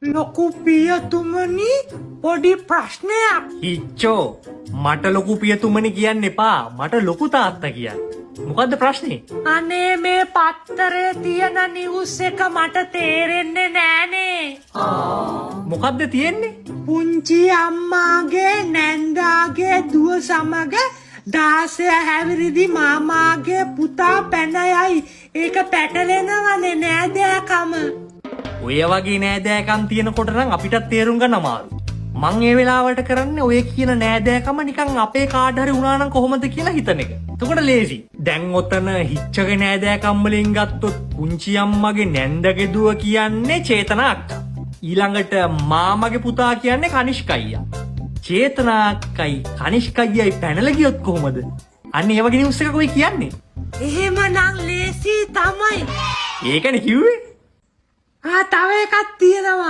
ලොකු පියතුමනි පොඩි ප්‍රශ්නයක්. හිච්චෝ මට ලොකු පියතුමනි කියන්න එපා. මට ලොකු තාත්තා කියන්න. මොකද්ද ප්‍රශ්නේ? අනේ මේ පත්තරේ තියෙන නිවුස් එක මට තේරෙන්නේ නෑනේ. මොකද්ද තියෙන්නේ? පුංචි අම්මාගේ නැන්දාගේ දුව සමග 16 හැවිරිදි මාමාගේ පුතා පැන යයි. ඒක පැටලෙනවනේ නෑදෑකම. ඔය වගේ නෑදෑකම් තියෙනකොට නම් අපිටත් තේරුම් ගන්න අමාරු. මං ඒ වෙලාවට කරන්නේ ඔය කියන නෑදෑකම නිකන් අපේ කාට හරි වුණා නම් කොහොමද කියලා හිතන එක. එතකොට ලේසි. දැන් ඔතන හිච්චගේ නෑදෑකම් වලින් ගත්තොත් පුංචි අම්මගේ නැන්දගේ දුව කියන්නේ චේතනා අක්කා. ඊළඟට මාමගේ පුතා කියන්නේ කනිෂ්ක අයියා. චේතනා අක්කයි කනිෂ්ක අයියයි පැනලා ගියොත් කොහොමද? අන්න ඒ වගේ නිවුස් එකක් ඔය කියන්නේ. එහෙමනම් ලේසි තමයි. ඒකනේ කිව්වේ. තව එකක් තියෙනවා.